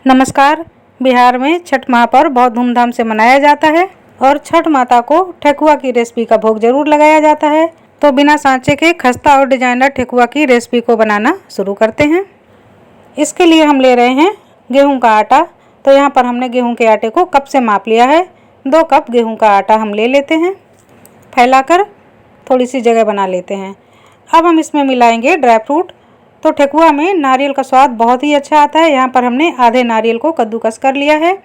नमस्कार। बिहार में छठ महापर्व बहुत धूमधाम से मनाया जाता है और छठ माता को ठेकुआ की रेसिपी का भोग जरूर लगाया जाता है। तो बिना सांचे के खस्ता और डिजाइनर ठेकुआ की रेसिपी को बनाना शुरू करते हैं। इसके लिए हम ले रहे हैं गेहूं का आटा। तो यहाँ पर हमने गेहूं के आटे को कप से माप लिया है। 2 कप गेहूं का आटा हम ले लेते हैं, फैलाकर थोड़ी सी जगह बना लेते हैं। अब हम इसमें मिलाएंगे ड्राई फ्रूट। तो ठेकुआ में नारियल का स्वाद बहुत ही अच्छा आता है। यहाँ पर हमने आधे नारियल को कद्दूकस कर लिया है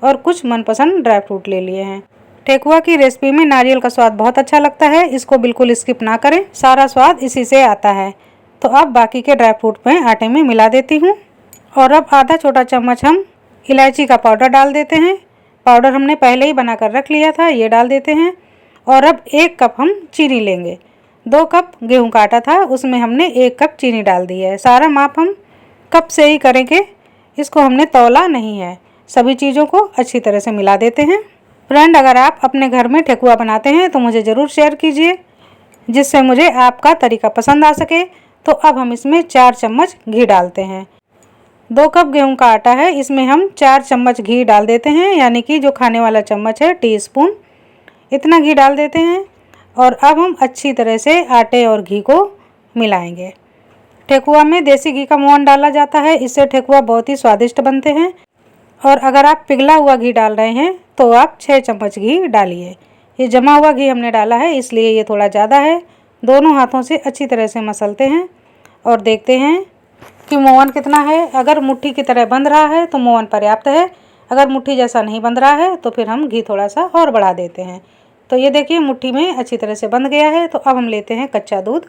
और कुछ मनपसंद ड्राई फ्रूट ले लिए हैं। ठेकुआ की रेसिपी में नारियल का स्वाद बहुत अच्छा लगता है, इसको बिल्कुल स्किप ना करें, सारा स्वाद इसी से आता है। तो अब बाकी के ड्राई फ्रूट मैं आटे में मिला देती हूँ और अब आधा छोटा चम्मच हम इलायची का पाउडर डाल देते हैं। पाउडर हमने पहले ही बना कर रख लिया था, ये डाल देते हैं। और अब 1 कप हम चीनी लेंगे। 2 कप गेहूं का आटा था, उसमें हमने 1 कप चीनी डाल दी है। सारा माप हम कप से ही करेंगे, इसको हमने तौला नहीं है। सभी चीज़ों को अच्छी तरह से मिला देते हैं। फ्रेंड, अगर आप अपने घर में ठेकुआ बनाते हैं तो मुझे ज़रूर शेयर कीजिए, जिससे मुझे आपका तरीका पसंद आ सके। तो अब हम इसमें 4 चम्मच घी डालते हैं। 2 कप गेहूं का आटा है, इसमें हम 4 चम्मच घी डाल देते हैं, यानी कि जो खाने वाला चम्मच है टीस्पून, इतना घी डाल देते हैं। और अब हम अच्छी तरह से आटे और घी को मिलाएंगे। ठेकुआ में देसी घी का मोहन डाला जाता है, इससे ठेकुआ बहुत ही स्वादिष्ट बनते हैं। और अगर आप पिघला हुआ घी डाल रहे हैं तो आप 6 चम्मच घी डालिए। ये जमा हुआ घी हमने डाला है, इसलिए ये थोड़ा ज़्यादा है। दोनों हाथों से अच्छी तरह से मसलते हैं और देखते हैं कि मोहन कितना है। अगर मुट्ठी की तरह बंध रहा है तो मोहन पर्याप्त है। अगर मुट्ठी जैसा नहीं बंध रहा है तो फिर हम घी थोड़ा सा और बढ़ा देते हैं। तो ये देखिए मुट्ठी में अच्छी तरह से बंध गया है। तो अब हम लेते हैं कच्चा दूध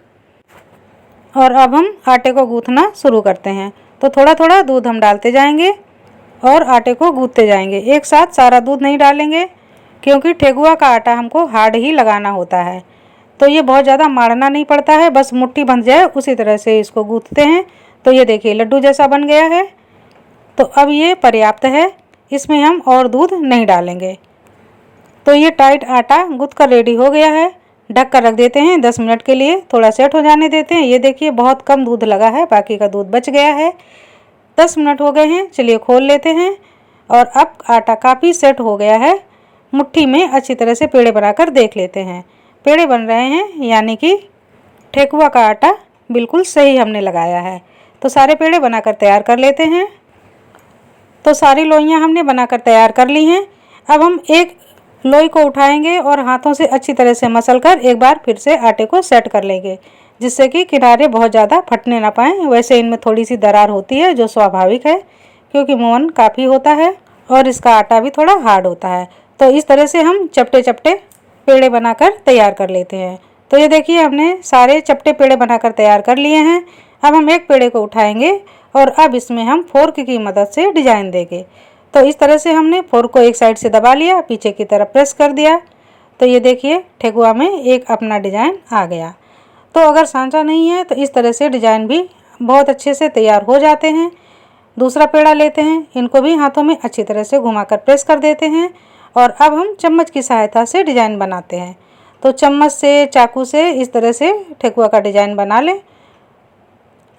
और अब हम आटे को गूँथना शुरू करते हैं। तो थोड़ा थोड़ा दूध हम डालते जाएंगे और आटे को गूँथते जाएंगे। एक साथ सारा दूध नहीं डालेंगे, क्योंकि ठेकुआ का आटा हमको हार्ड ही लगाना होता है। तो ये बहुत ज़्यादा मारना नहीं पड़ता है, बस मुट्ठी बंध जाए उसी तरह से इसको गूँथते हैं। तो ये देखिए लड्डू जैसा बन गया है। तो अब ये पर्याप्त है, इसमें हम और दूध नहीं डालेंगे। तो ये टाइट आटा गूँथ कर रेडी हो गया है। ढक कर रख देते हैं 10 मिनट के लिए, थोड़ा सेट हो जाने देते हैं। ये देखिए बहुत कम दूध लगा है, बाकी का दूध बच गया है। 10 मिनट हो गए हैं, चलिए खोल लेते हैं। और अब आटा काफ़ी सेट हो गया है। मुट्ठी में अच्छी तरह से पेड़े बनाकर देख लेते हैं। पेड़े बन रहे हैं, यानी कि ठेकुआ का आटा बिल्कुल सही हमने लगाया है। तो सारे पेड़े बनाकर तैयार कर लेते हैं। तो सारी लोइयाँ हमने बनाकर तैयार कर ली हैं। अब हम एक लोई को उठाएंगे और हाथों से अच्छी तरह से मसलकर एक बार फिर से आटे को सेट कर लेंगे, जिससे कि किनारे बहुत ज़्यादा फटने ना पाएँ। वैसे इनमें थोड़ी सी दरार होती है, जो स्वाभाविक है, क्योंकि मोहन काफ़ी होता है और इसका आटा भी थोड़ा हार्ड होता है। तो इस तरह से हम चपटे चपटे पेड़े बनाकर तैयार कर लेते हैं। तो ये देखिए हमने सारे चपटे पेड़े बनाकर तैयार कर लिए हैं। अब हम एक पेड़े को उठाएंगे और अब इसमें हम फोर्क की मदद से डिजाइन देंगे। तो इस तरह से हमने फोर्क को एक साइड से दबा लिया, पीछे की तरफ प्रेस कर दिया। तो ये देखिए ठेकुआ में एक अपना डिज़ाइन आ गया। तो अगर सांचा नहीं है तो इस तरह से डिज़ाइन भी बहुत अच्छे से तैयार हो जाते हैं। दूसरा पेड़ा लेते हैं, इनको भी हाथों में अच्छी तरह से घुमाकर प्रेस कर देते हैं और अब हम चम्मच की सहायता से डिज़ाइन बनाते हैं। तो चम्मच से, चाकू से इस तरह से ठेकुआ का डिज़ाइन बना लें।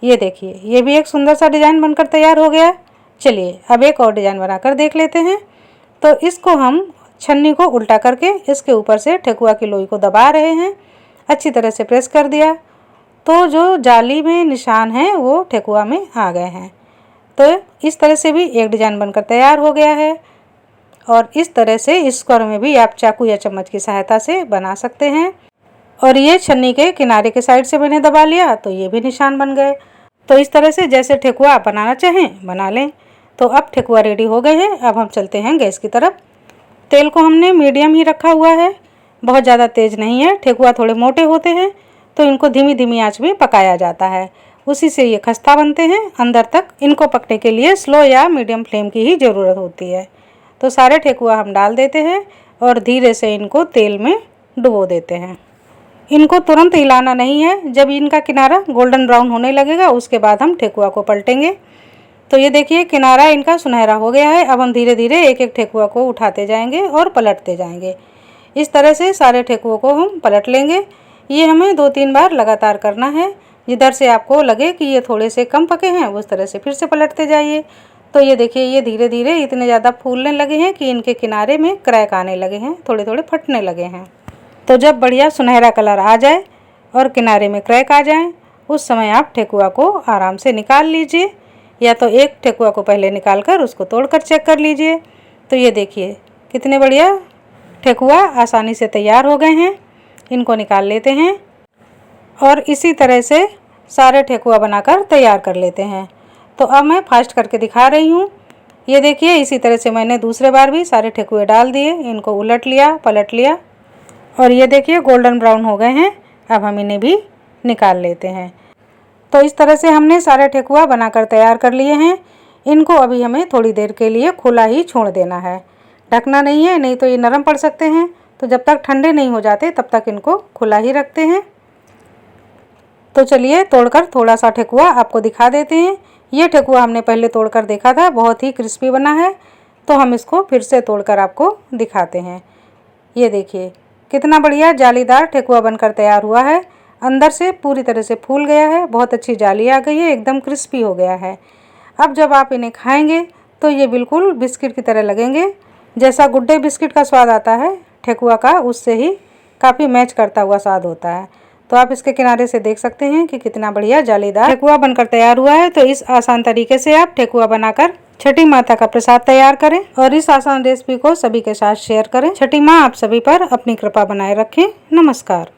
ये देखिए ये भी एक सुंदर सा डिज़ाइन बनकर तैयार हो गया। चलिए अब एक और डिज़ाइन बनाकर देख लेते हैं। तो इसको हम छन्नी को उल्टा करके इसके ऊपर से ठेकुआ की लोई को दबा रहे हैं। अच्छी तरह से प्रेस कर दिया तो जो जाली में निशान है वो ठेकुआ में आ गए हैं। तो इस तरह से भी एक डिज़ाइन बनकर तैयार हो गया है। और इस तरह से स्क्वायर में भी आप चाकू या चम्मच की सहायता से बना सकते हैं। और ये छन्नी के किनारे के साइड से मैंने दबा लिया तो ये भी निशान बन गए। तो इस तरह से जैसे ठेकुआ आप बनाना चाहें बना लें। तो अब ठेकुआ रेडी हो गए हैं। अब हम चलते हैं गैस की तरफ। तेल को हमने मीडियम ही रखा हुआ है, बहुत ज़्यादा तेज़ नहीं है। ठेकुआ थोड़े मोटे होते हैं तो इनको धीमी धीमी आंच में पकाया जाता है, उसी से ये खस्ता बनते हैं। अंदर तक इनको पकने के लिए स्लो या मीडियम फ्लेम की ही ज़रूरत होती है। तो सारे ठेकुआ हम डाल देते हैं और धीरे से इनको तेल में डुबो देते हैं। इनको तुरंत हिलाना नहीं है, जब इनका किनारा गोल्डन ब्राउन होने लगेगा उसके बाद हम ठेकुआ को पलटेंगे। तो ये देखिए किनारा इनका सुनहरा हो गया है। अब हम धीरे धीरे एक एक ठेकुआ को उठाते जाएंगे और पलटते जाएंगे। इस तरह से सारे ठेकुओं को हम पलट लेंगे। ये हमें 2-3 बार लगातार करना है। जिधर से आपको लगे कि ये थोड़े से कम पके हैं उस तरह से फिर से पलटते जाइए। तो ये देखिए, ये धीरे धीरे इतने ज़्यादा फूलने लगे हैं कि इनके किनारे में क्रैक आने लगे हैं, थोड़े थोड़े फटने लगे हैं। तो जब बढ़िया सुनहरा कलर आ जाए और किनारे में क्रैक आ जाए, उस समय आप ठेकुआ को आराम से निकाल लीजिए, या तो एक ठेकुआ को पहले निकाल कर उसको तोड़कर चेक कर लीजिए। तो ये देखिए कितने बढ़िया ठेकुआ आसानी से तैयार हो गए हैं। इनको निकाल लेते हैं और इसी तरह से सारे ठेकुआ बनाकर तैयार कर लेते हैं। तो अब मैं फास्ट करके दिखा रही हूँ। ये देखिए, इसी तरह से मैंने दूसरे बार भी सारे ठेकुए डाल दिए, इनको उलट लिया, पलट लिया और ये देखिए गोल्डन ब्राउन हो गए हैं। अब हम इन्हें भी निकाल लेते हैं। तो इस तरह से हमने सारे ठेकुआ बनाकर तैयार कर लिए हैं। इनको अभी हमें थोड़ी देर के लिए खुला ही छोड़ देना है, ढकना नहीं है, नहीं तो ये नरम पड़ सकते हैं। तो जब तक ठंडे नहीं हो जाते तब तक इनको खुला ही रखते हैं। तो चलिए तोड़कर थोड़ा सा ठेकुआ आपको दिखा देते हैं। ये ठेकुआ हमने पहले तोड़कर देखा था, बहुत ही क्रिस्पी बना है। तो हम इसको फिर से तोड़कर आपको दिखाते हैं। ये देखिए कितना बढ़िया जालीदार ठेकुआ बनकर तैयार हुआ है। अंदर से पूरी तरह से फूल गया है, बहुत अच्छी जाली आ गई है, एकदम क्रिस्पी हो गया है। अब जब आप इन्हें खाएंगे तो ये बिल्कुल बिस्किट की तरह लगेंगे। जैसा गुड्डे बिस्किट का स्वाद आता है ठेकुआ का, उससे ही काफ़ी मैच करता हुआ स्वाद होता है। तो आप इसके किनारे से देख सकते हैं कि कितना बढ़िया जालीदार ठेकुआ बनकर तैयार हुआ है। तो इस आसान तरीके से आप ठेकुआ बनाकर छठी माता का प्रसाद तैयार करें और इस आसान रेसिपी को सभी के साथ शेयर करें। छठी माँ आप सभी पर अपनी कृपा बनाए रखें। नमस्कार।